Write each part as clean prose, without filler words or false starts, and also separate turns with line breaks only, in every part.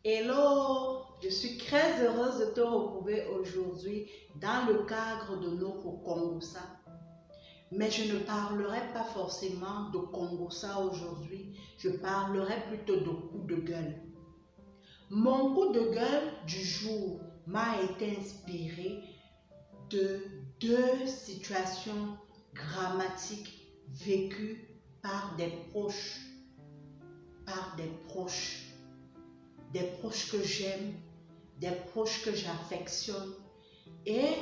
Hello, je suis très heureuse de te retrouver aujourd'hui dans le cadre de notre Kongosa. Mais je ne parlerai pas forcément de Kongosa aujourd'hui, je parlerai plutôt de coup de gueule. Mon coup de gueule du jour m'a été inspiré de deux situations dramatiques vécues par des proches, des proches que j'aime, des proches que j'affectionne et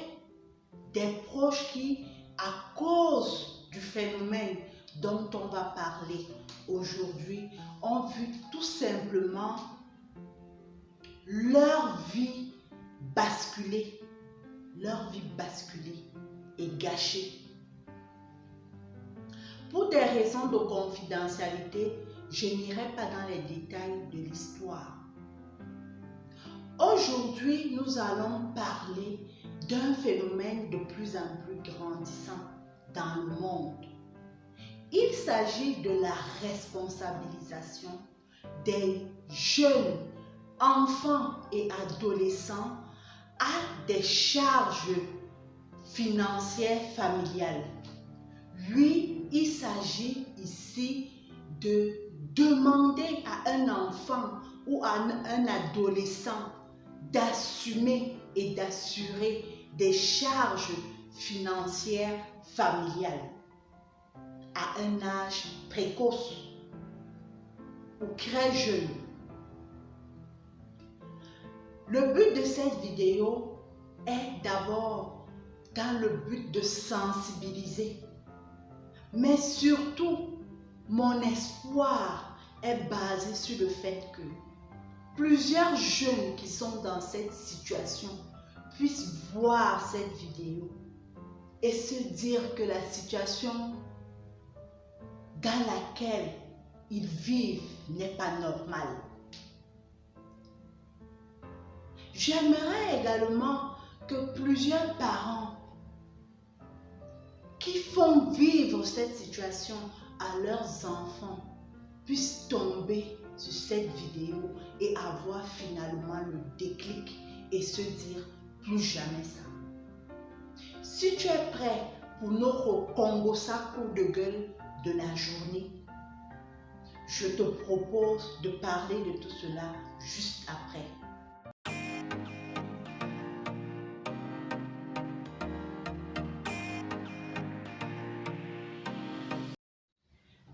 des proches qui, à cause du phénomène dont on va parler aujourd'hui, ont vu tout simplement leur vie basculer, et gâcher. Pour des raisons de confidentialité, je n'irai pas dans les détails de l'histoire. Aujourd'hui, nous allons parler d'un phénomène de plus en plus grandissant dans le monde. Il s'agit de la responsabilisation des jeunes, enfants et adolescents à des charges financières familiales. Oui, il s'agit ici de demander à un enfant ou à un adolescent d'assumer et d'assurer des charges financières familiales à un âge précoce ou très jeune. Le but de cette vidéo est d'abord dans le but de sensibiliser, mais surtout mon espoir est basé sur le fait que plusieurs jeunes qui sont dans cette situation puissent voir cette vidéo et se dire que la situation dans laquelle ils vivent n'est pas normale. J'aimerais également que plusieurs parents qui font vivre cette situation à leurs enfants puissent tomber sur cette vidéo et avoir finalement le déclic et se dire plus jamais ça. Si tu es prêt pour notre Kongosa coup de gueule de la journée, je te propose de parler de tout cela juste après.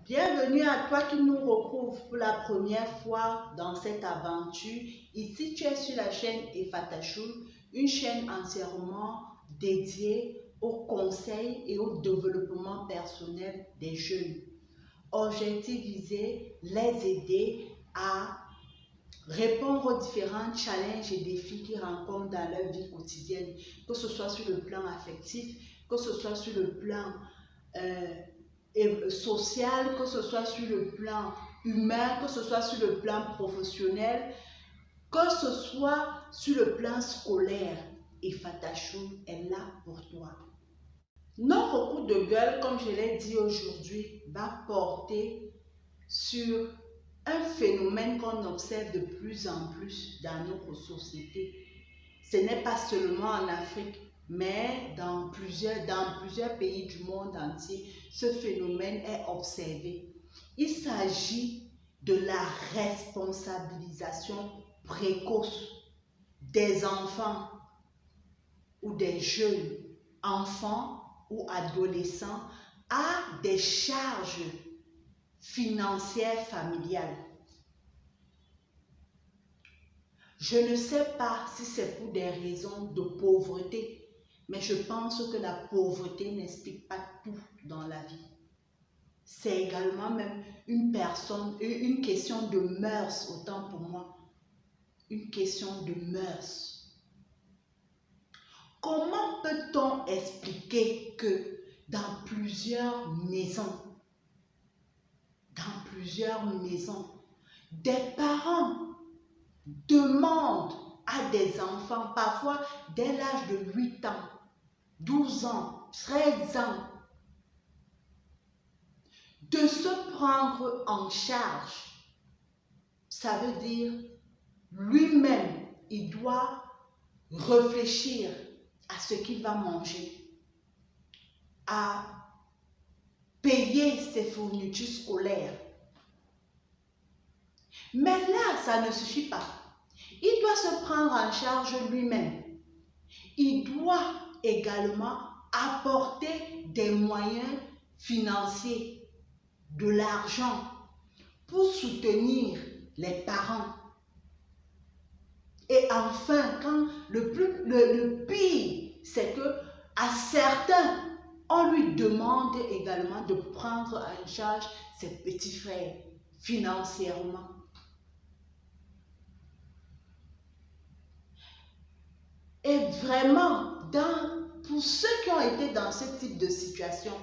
Bienvenue à toi qui nous retrouve pour la première fois dans cette aventure. Ici, tu es sur la chaîne Efatachou, une chaîne entièrement dédiée au conseil et au développement personnel des jeunes. Objectif visé, les aider à répondre aux différents challenges et défis qu'ils rencontrent dans leur vie quotidienne, que ce soit sur le plan affectif, que ce soit sur le plan social, que ce soit sur le plan humain, que ce soit sur le plan professionnel, que ce soit sur le plan scolaire. Et Fatachou est là pour toi. Notre coup de gueule, comme je l'ai dit aujourd'hui, va porter sur un phénomène qu'on observe de plus en plus dans notre société. Ce n'est pas seulement en Afrique, mais dans plusieurs pays du monde entier, ce phénomène est observé. Il s'agit de la responsabilisation précoce des enfants ou des jeunes enfants ou adolescents à des charges financières familiales. Je ne sais pas si c'est pour des raisons de pauvreté, mais je pense que la pauvreté n'explique pas tout dans la vie. C'est également même une question de mœurs, autant pour moi. Une question de mœurs. Comment peut-on expliquer que dans plusieurs maisons, des parents demandent à des enfants, parfois dès l'âge de 8 ans, 12 ans, 13 ans, de se prendre en charge? Ça veut dire lui-même, il doit réfléchir à ce qu'il va manger, à payer ses fournitures scolaires. Mais là, ça ne suffit pas. Il doit se prendre en charge lui-même. Il doit également apporter des moyens financiers, de l'argent pour soutenir les parents. Et enfin, quand le pire, c'est que à certains, on lui demande également de prendre en charge ses petits frères financièrement. Et vraiment, pour ceux qui ont été dans ce type de situation,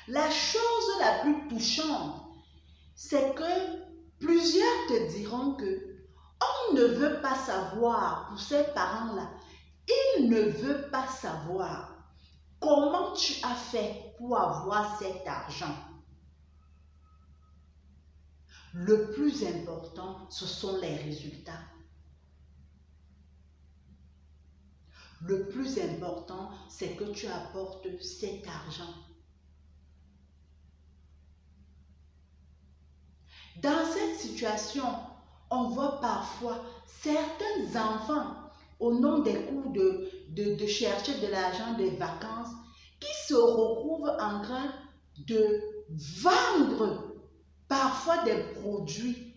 la chose la plus touchante, c'est que plusieurs te diront que on ne veut pas savoir, pour ces parents-là, ils ne veulent pas savoir comment tu as fait pour avoir cet argent. Le plus important, ce sont les résultats. Le plus important, c'est que tu apportes cet argent. Dans cette situation, on voit parfois certains enfants, au nom des cours de chercher de l'argent des vacances, qui se retrouvent en train de vendre parfois des produits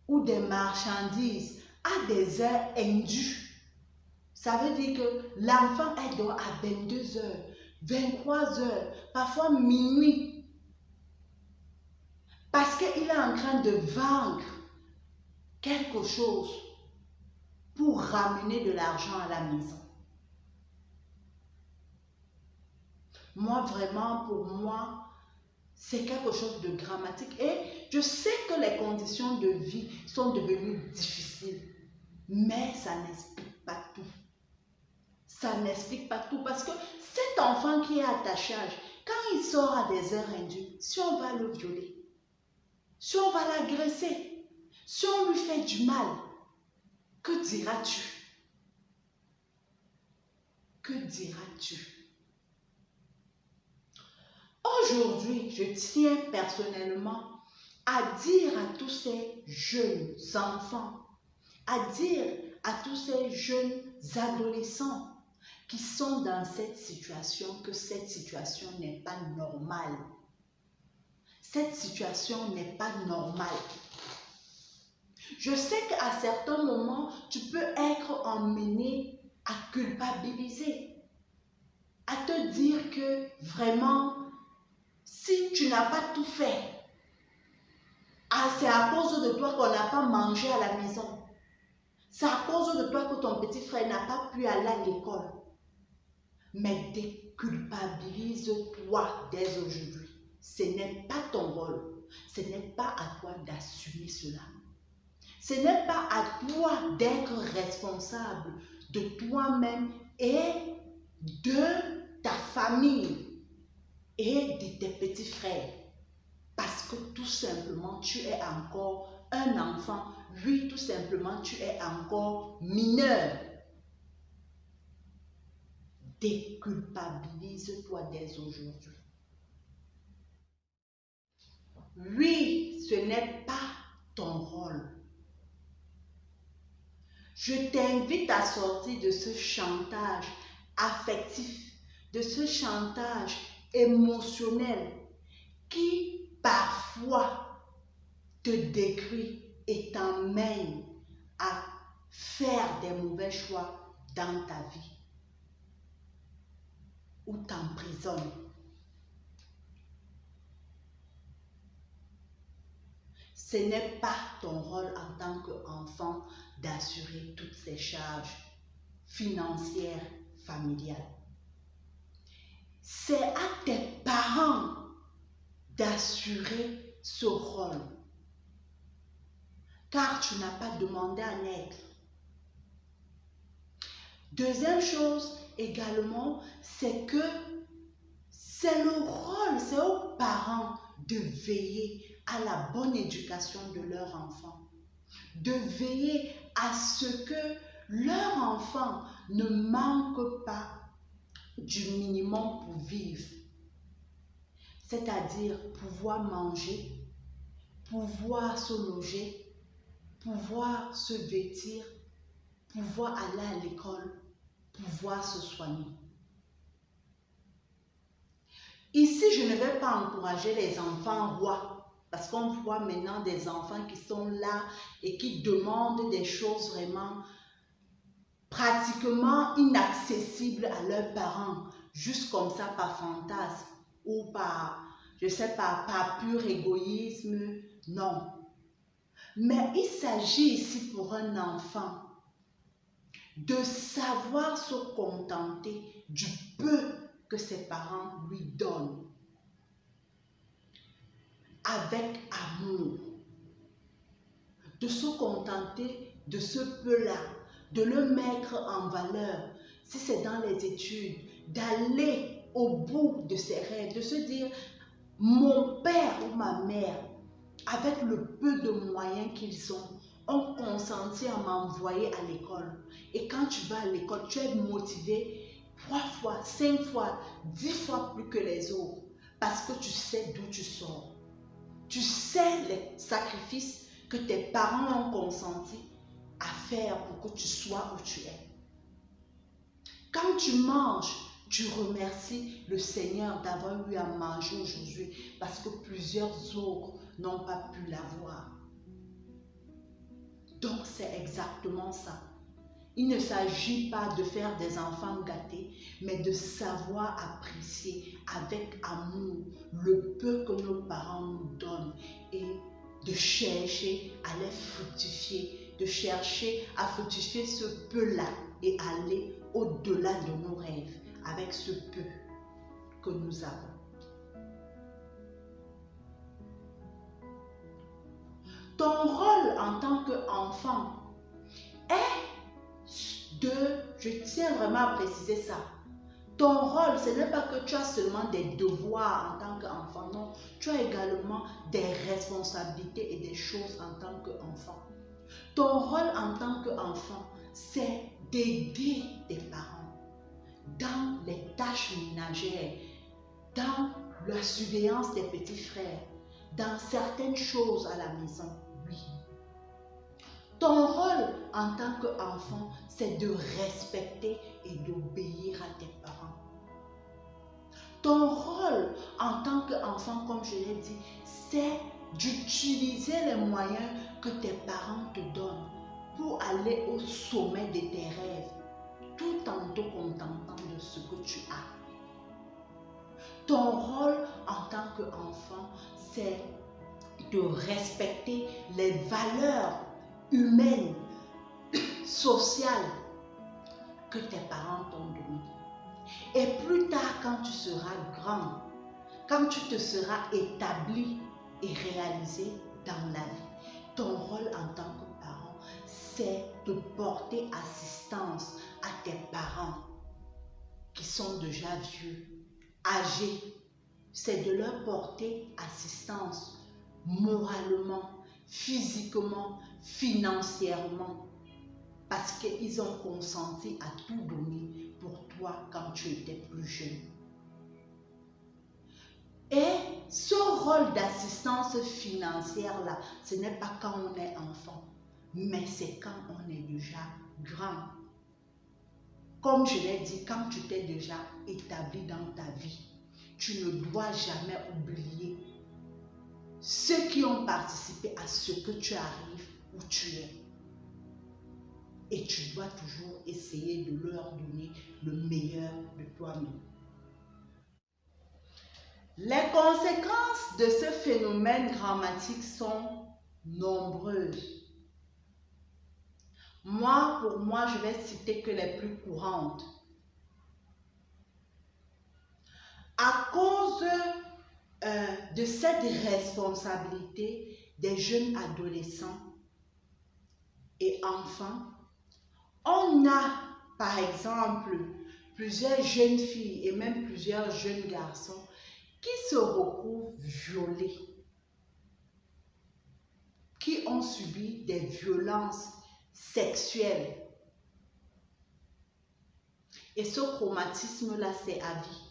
ou des marchandises à des heures indues. Ça veut dire que l'enfant dort à 22 heures, 23 heures, parfois minuit. Parce qu'il est en train de vendre quelque chose pour ramener de l'argent à la maison. Moi, vraiment, pour moi, c'est quelque chose de dramatique. Et je sais que les conditions de vie sont devenues difficiles. Mais ça n'explique pas tout. Ça n'explique pas tout parce que cet enfant qui est à ta charge, quand il sort à des heures indues, si on va le violer, si on va l'agresser, si on lui fait du mal, que diras-tu? Que diras-tu? Aujourd'hui, je tiens personnellement à dire à tous ces jeunes enfants, à dire à tous ces jeunes adolescents qui sont dans cette situation, que cette situation n'est pas normale. Cette situation n'est pas normale. Je sais qu'à certains moments, tu peux être emmené à culpabiliser, à te dire que vraiment, si tu n'as pas tout fait, c'est à cause de toi qu'on n'a pas mangé à la maison. C'est à cause de toi que ton petit frère n'a pas pu aller à l'école. Mais déculpabilise-toi dès aujourd'hui. Ce n'est pas ton rôle. Ce n'est pas à toi d'assumer cela. Ce n'est pas à toi d'être responsable de toi-même et de ta famille et de tes petits frères. Parce que tout simplement, tu es encore un enfant. Oui, tout simplement, tu es encore mineur. Déculpabilise-toi dès aujourd'hui. Oui, ce n'est pas ton rôle. Je t'invite à sortir de ce chantage affectif, de ce chantage émotionnel qui parfois te détruit et t'emmène à faire des mauvais choix dans ta vie ou t'emprisonne. Ce n'est pas ton rôle en tant qu'enfant d'assurer toutes ces charges financières, familiales. C'est à tes parents d'assurer ce rôle, car tu n'as pas demandé à naître. Deuxième chose également, c'est que c'est le rôle, c'est aux parents de veiller à la bonne éducation de leur enfant, de veiller à ce que leur enfant ne manque pas du minimum pour vivre. C'est-à-dire pouvoir manger, pouvoir se loger, pouvoir se vêtir, pouvoir aller à l'école, pouvoir se soigner. Ici, je ne vais pas encourager les enfants rois, parce qu'on voit maintenant des enfants qui sont là et qui demandent des choses vraiment pratiquement inaccessibles à leurs parents, juste comme ça par fantasme ou par, je sais pas, par pur égoïsme. Non. Mais il s'agit ici pour un enfant de savoir se contenter du peu que ses parents lui donnent, avec amour, de se contenter de ce peu-là, de le mettre en valeur, si c'est dans les études, d'aller au bout de ses rêves, de se dire, mon père ou ma mère, avec le peu de moyens qu'ils ont consenti à m'envoyer à l'école. Et quand tu vas à l'école, tu es motivé 3 fois, 5 fois, 10 fois plus que les autres, parce que tu sais d'où tu sors. Tu sais les sacrifices que tes parents ont consenti à faire pour que tu sois où tu es. Quand tu manges, tu remercies le Seigneur d'avoir eu à manger aujourd'hui, parce que plusieurs autres n'ont pas pu l'avoir. Donc c'est exactement ça. Il ne s'agit pas de faire des enfants gâtés, mais de savoir apprécier avec amour le peu que nos parents nous donnent et de chercher à les fructifier, de chercher à fructifier ce peu-là et aller au-delà de nos rêves avec ce peu que nous avons. Ton rôle en tant qu'enfant est je tiens vraiment à préciser ça. Ton rôle, ce n'est pas que tu as seulement des devoirs en tant qu'enfant, non. Tu as également des responsabilités et des choses en tant qu'enfant. Ton rôle en tant qu'enfant, c'est d'aider tes parents dans les tâches ménagères, dans la surveillance des petits frères, dans certaines choses à la maison, oui. Ton rôle en tant qu'enfant, c'est de respecter et d'obéir à tes parents. Ton rôle en tant qu'enfant, comme je l'ai dit, c'est d'utiliser les moyens que tes parents te donnent pour aller au sommet de tes rêves, tout en te contentant de ce que tu as. Ton rôle en tant qu'enfant, c'est de respecter les valeurs humaines, sociales que tes parents t'ont données. Et plus tard, quand tu seras grand, quand tu te seras établi et réalisé dans la vie, ton rôle en tant que parent, c'est de porter assistance à tes parents qui sont déjà vieux, âgés. C'est de leur porter assistance moralement, physiquement, financièrement, parce qu'ils ont consenti à tout donner pour toi quand tu étais plus jeune. Et ce rôle d'assistance financière-là, ce n'est pas quand on est enfant, mais c'est quand on est déjà grand. Comme je l'ai dit, quand tu t'es déjà établi dans ta vie, tu ne dois jamais oublier ceux qui ont participé à ce que tu arrives où tu es. Et tu dois toujours essayer de leur donner le meilleur de toi-même. Les conséquences de ce phénomène grammatique sont nombreuses. Pour moi, je vais citer que les plus courantes. À cause de cette responsabilité des jeunes adolescents et enfants, on a, par exemple, plusieurs jeunes filles et même plusieurs jeunes garçons qui se retrouvent violés, qui ont subi des violences sexuelles. Et ce traumatisme-là, c'est à vie.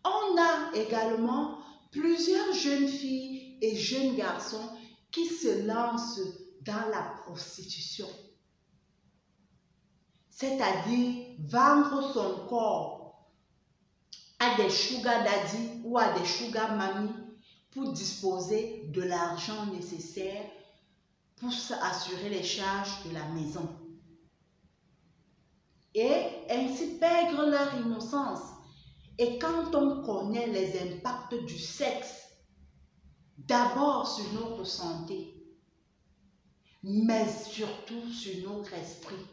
On a également plusieurs jeunes filles et jeunes garçons qui se lancent dans la prostitution. C'est-à-dire vendre son corps à des sugar daddy ou à des sugar mommy pour disposer de l'argent nécessaire pour assurer les charges de la maison. Et ainsi perdre leur innocence. Et quand on connaît les impacts du sexe, d'abord sur notre santé, mais surtout sur notre esprit,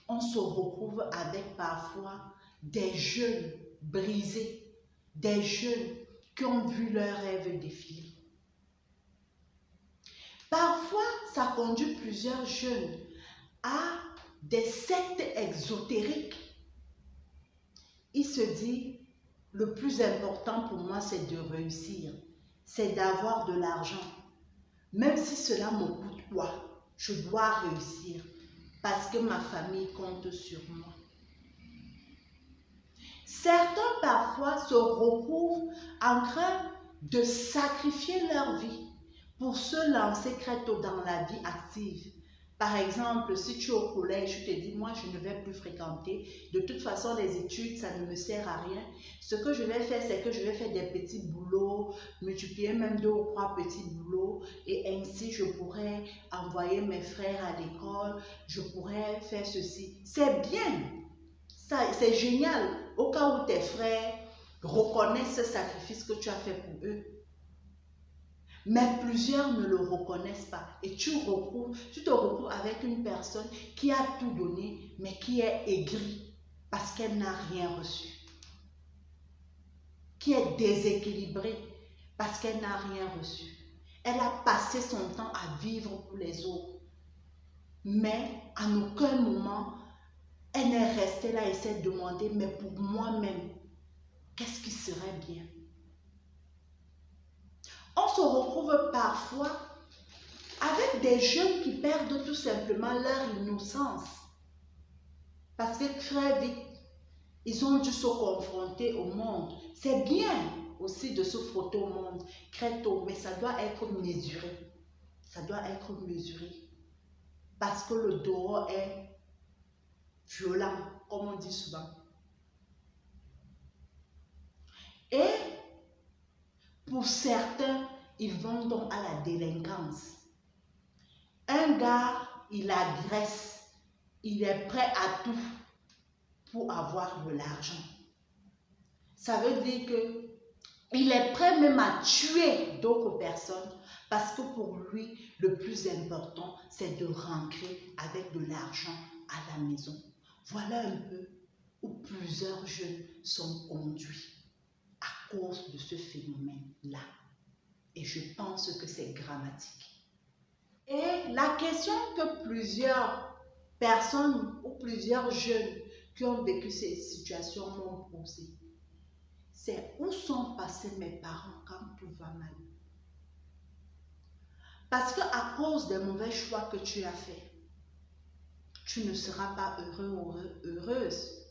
on se retrouve avec parfois des jeunes brisés, des jeunes qui ont vu leurs rêves défiler. Parfois, ça conduit plusieurs jeunes à des sectes exotériques. Il se dit, le plus important pour moi, c'est de réussir, c'est d'avoir de l'argent. Même si cela me coûte quoi, je dois réussir parce que ma famille compte sur moi. Certains parfois se retrouvent en train de sacrifier leur vie pour se lancer très tôt dans la vie active. Par exemple, si tu es au collège, tu te dis, moi, je ne vais plus fréquenter. De toute façon, les études, ça ne me sert à rien. Ce que je vais faire, c'est que je vais faire des petits boulots, multiplier même 2 ou 3 petits boulots. Et ainsi, je pourrais envoyer mes frères à l'école. Je pourrais faire ceci. C'est bien. C'est génial. Au cas où tes frères reconnaissent ce sacrifice que tu as fait pour eux. Mais plusieurs ne le reconnaissent pas. Et tu te retrouves avec une personne qui a tout donné, mais qui est aigrie parce qu'elle n'a rien reçu. Qui est déséquilibrée parce qu'elle n'a rien reçu. Elle a passé son temps à vivre pour les autres. Mais à aucun moment, elle n'est restée là et s'est demandé, mais pour moi-même, qu'est-ce qui serait bien? On se retrouve parfois avec des jeunes qui perdent tout simplement leur innocence. Parce que très vite, ils ont dû se confronter au monde. C'est bien aussi de se frotter au monde très tôt, mais ça doit être mesuré. Ça doit être mesuré. Parce que le dehors est violent, comme on dit souvent. Et pour certains, ils vont donc à la délinquance. Un gars, il agresse, il est prêt à tout pour avoir de l'argent. Ça veut dire que il est prêt même à tuer d'autres personnes parce que pour lui, le plus important, c'est de rentrer avec de l'argent à la maison. Voilà un peu où plusieurs jeunes sont conduits à cause de ce phénomène-là. Et je pense que c'est dramatique. Et la question que plusieurs personnes ou plusieurs jeunes qui ont vécu ces situations m'ont posée, c'est où sont passés mes parents quand tout va mal? Parce qu'à cause des mauvais choix que tu as faits, tu ne seras pas heureux ou heureuse.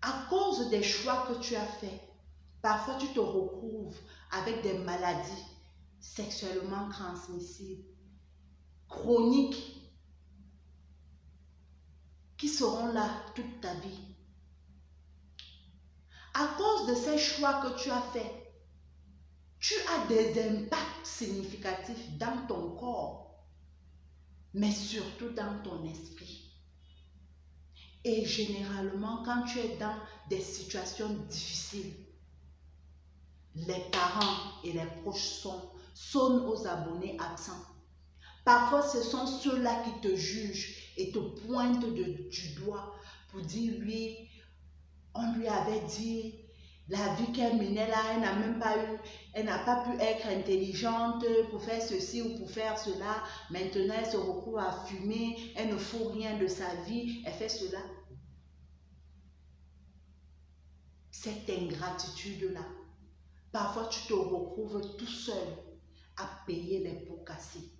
À cause des choix que tu as faits, parfois tu te retrouves avec des maladies sexuellement transmissibles, chroniques, qui seront là toute ta vie. À cause de ces choix que tu as faits, tu as des impacts significatifs dans ton corps, mais surtout dans ton esprit. Et généralement, quand tu es dans des situations difficiles, les parents et les proches sonnent aux abonnés absents. Parfois, ce sont ceux-là qui te jugent et te pointent du doigt pour dire, oui, on lui avait dit, la vie qu'elle menait là, elle n'a même pas eu, elle n'a pas pu être intelligente pour faire ceci ou pour faire cela. Maintenant, elle se retrouve à fumer, elle ne faut rien de sa vie, elle fait cela. Cette ingratitude-là parfois tu te retrouves tout seul à payer les pots cassés.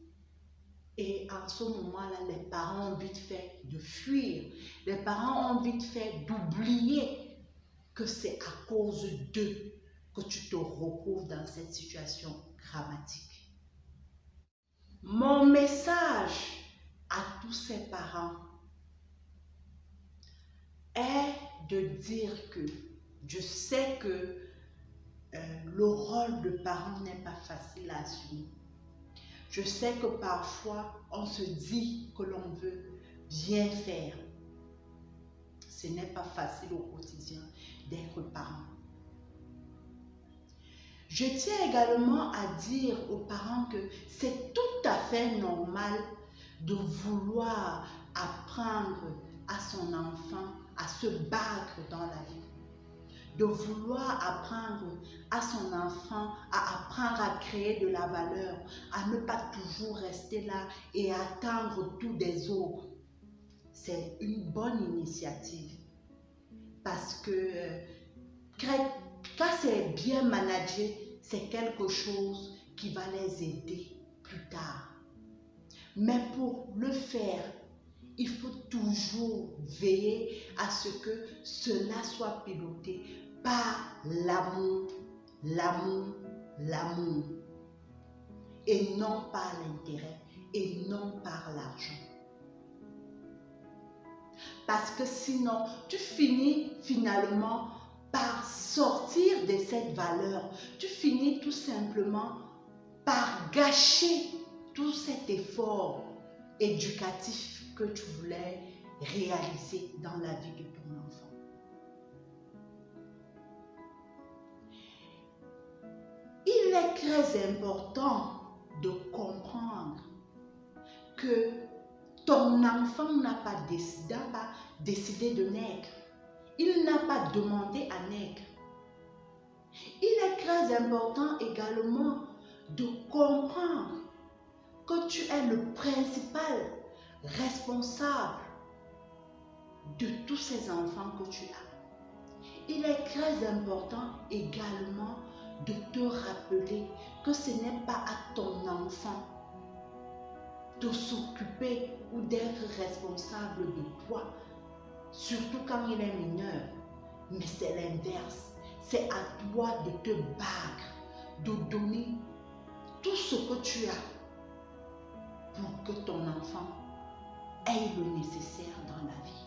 Et en ce moment-là, les parents ont vite fait de fuir. Les parents ont vite fait d'oublier que c'est à cause d'eux que tu te retrouves dans cette situation dramatique. Mon message à tous ces parents est de dire que je sais que le rôle de parent n'est pas facile à assumer. Je sais que parfois, on se dit que l'on veut bien faire. Ce n'est pas facile au quotidien d'être parent. Je tiens également à dire aux parents que c'est tout à fait normal de vouloir apprendre à son enfant à se battre dans la vie. De vouloir apprendre à son enfant à apprendre à créer de la valeur, à ne pas toujours rester là et attendre tout des autres. C'est une bonne initiative parce que quand c'est bien managé, c'est quelque chose qui va les aider plus tard. Mais pour le faire, il faut toujours veiller à ce que cela soit piloté par l'amour, l'amour, l'amour, et non par l'intérêt, et non par l'argent. Parce que sinon, tu finis finalement par sortir de cette valeur. Tu finis tout simplement par gâcher tout cet effort éducatif que tu voulais réaliser dans la vie de ton enfant. Il est très important de comprendre que ton enfant n'a pas décidé de naître. Il n'a pas demandé à naître. Il est très important également de comprendre que tu es le principal responsable de tous ces enfants que tu as. Il est très important également de te rappeler que ce n'est pas à ton enfant de s'occuper ou d'être responsable de toi, surtout quand il est mineur. Mais c'est l'inverse. C'est à toi de te battre, de donner tout ce que tu as pour que ton enfant ait le nécessaire dans la vie.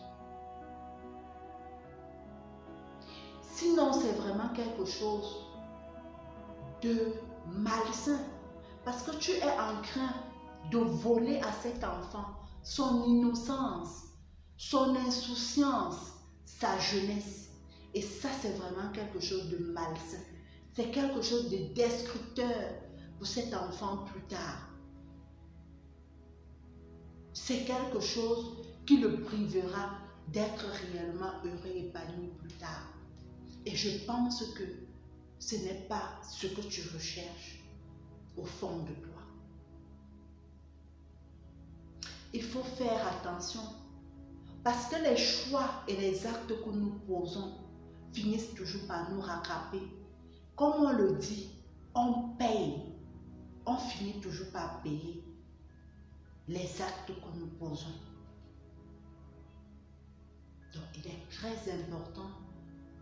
Sinon, c'est vraiment quelque chose de malsain parce que tu es en train de voler à cet enfant son innocence, son insouciance, sa jeunesse. Et ça, c'est vraiment quelque chose de malsain. C'est quelque chose de destructeur pour cet enfant plus tard. C'est quelque chose qui le privera d'être réellement heureux et épanoui plus tard. Et je pense que ce n'est pas ce que tu recherches au fond de toi. Il faut faire attention parce que les choix et les actes que nous posons finissent toujours par nous rattraper. Comme on le dit, on paye. On finit toujours par payer les actes que nous posons. Donc, il est très important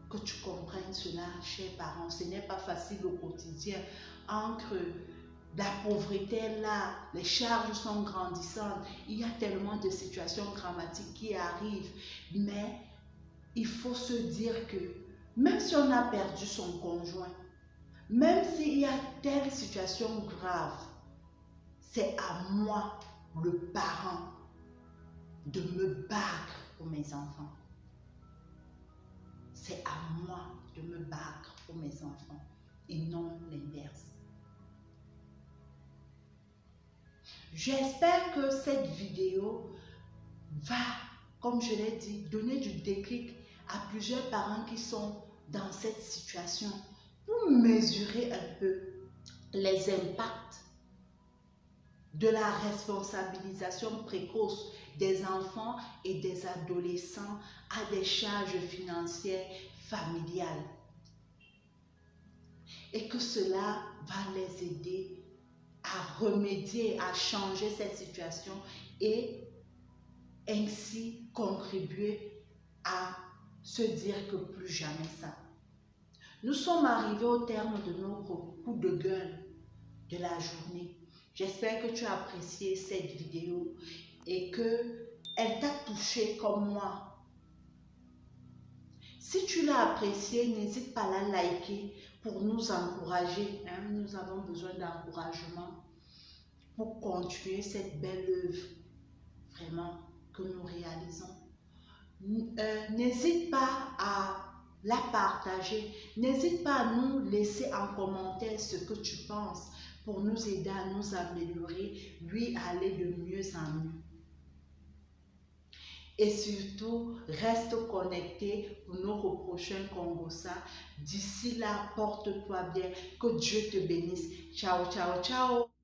que tu comprennes cela, chers parents. Ce n'est pas facile au quotidien. Entre la pauvreté là, les charges sont grandissantes. Il y a tellement de situations dramatiques qui arrivent. Mais il faut se dire que même si on a perdu son conjoint, même s'il y a telle situation grave, c'est à moi, le parent, de me battre pour mes enfants. C'est à moi de me battre pour mes enfants et non l'inverse. J'espère que cette vidéo va, comme je l'ai dit, donner du déclic à plusieurs parents qui sont dans cette situation pour mesurer un peu les impacts de la responsabilisation précoce des enfants et des adolescents à des charges financières familiales. et que cela va les aider à remédier, à changer cette situation et ainsi contribuer à se dire que plus jamais ça. Nous sommes arrivés au terme de notre coup de gueule de la journée. J'espère que tu as apprécié cette vidéo et que elle t'a touché comme moi. Si tu l'as appréciée, n'hésite pas à la liker pour nous encourager. Nous avons besoin d'encouragement pour continuer cette belle œuvre vraiment que nous réalisons. N'hésite pas à la partager. N'hésite pas à nous laisser en commentaire ce que tu penses pour nous aider à nous améliorer, lui aller de mieux en mieux. Et surtout, reste connecté pour notre prochain Congossa. D'ici là, porte-toi bien. Que Dieu te bénisse. Ciao, ciao, ciao.